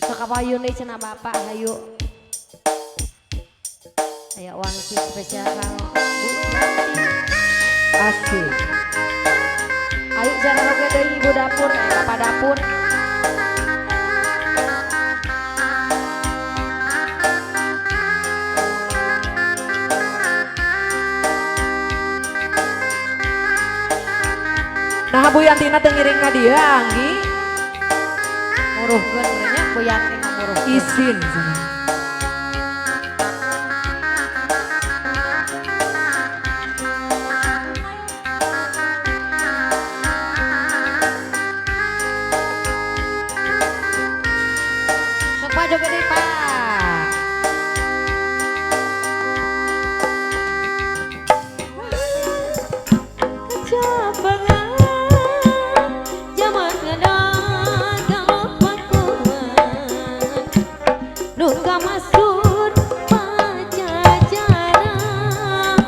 Sok apayun deui cenah Bapak hayu. Aya wangsit spesial Kang Bu Nanti. Asik. Ayo jangan oke deui ibu dapur, Bapak dapur. Nah Bu Yantina teu ngiring ka dieu Anggi. Muruhkeun nya Bu Yanti muruhkeun. Isin. Sok maju gede Pak.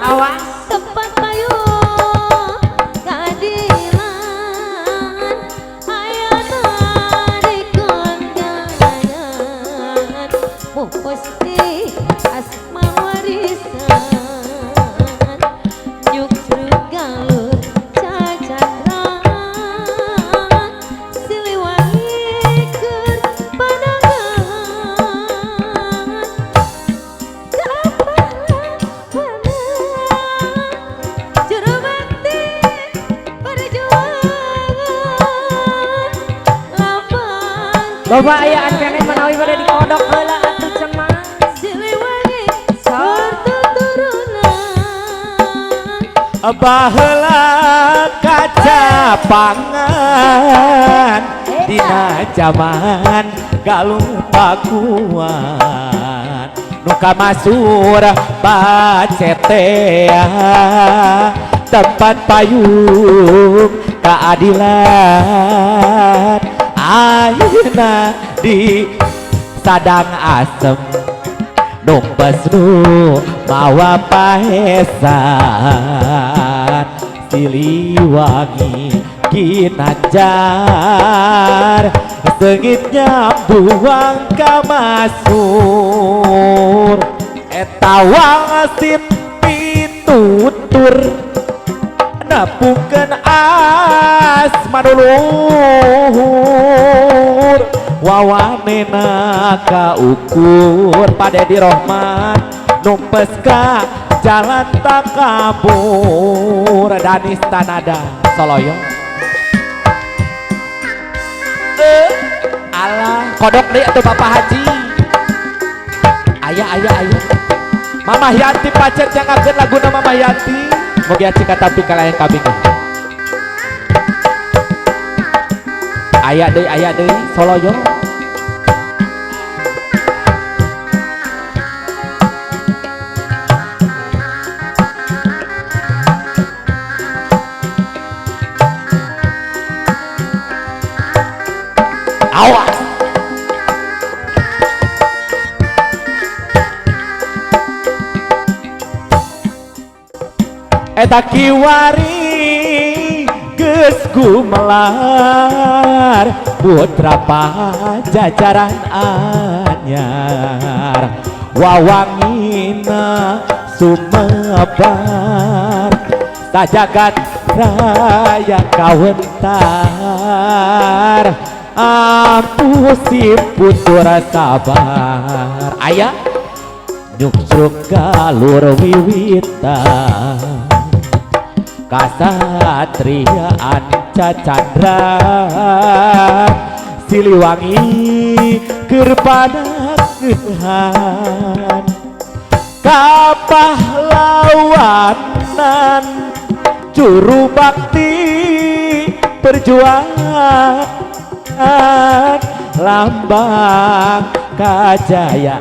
Awas. Tempat payung keadilan ayana di kondangan mukosti asma warisan nyuk galur cacatran siliwangi keur pandangan Bapak ayaan kene menawi pada dikodok heula atuh cenah. Siliwangi turunan Baheula kaca pangan dina zaman galung pakuan nu kamasur bacetea tempat payung keadilan ayeuna di sadang asem numpes nu mawa paesan Siliwangi Ginanjar seungitnya buang kamasur eta wangsit pitutur nepukeun asma dulur wawanena kaukur pada di Rohman numpes ka jalan takabur Danis Tanada Soloyo alah kodok deh tuh Bapak Haji ayah Mama Yanti pacet yang ngageun laguna Mama Yanti mugi cika tapi kalayan kabing ayah deui Soloyo awas eta kiwari geus gumelar putra pajajaran anyar wawangina sumebar sajagat raya kawentar ampuh si putur sabar ayah nyuksruk galur wiwitan kasatriaan Cacandra Siliwangi keur padagehan kapahlawanan juru bakti perjuangan lambang kajayaan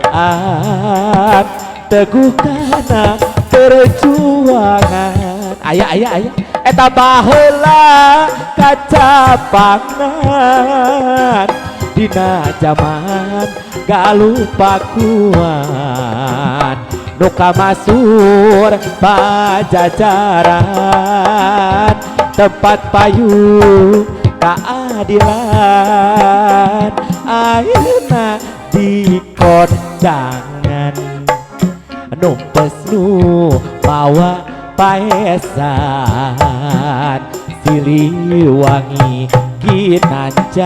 teguh kana perjuangan ayah eta baheula kaca pangan dina zaman galung pakuan nu kamasur pajajaran tempat payung keadilan ayeuna di kondangan numpes nu bawa paesan Siliwangi Ginanjar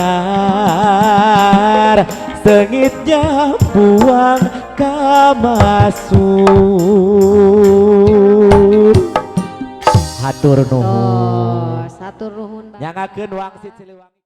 sengitnya buang kamasur hatur nuhun Satur nuhun. nyangakeun wangsit Siliwangi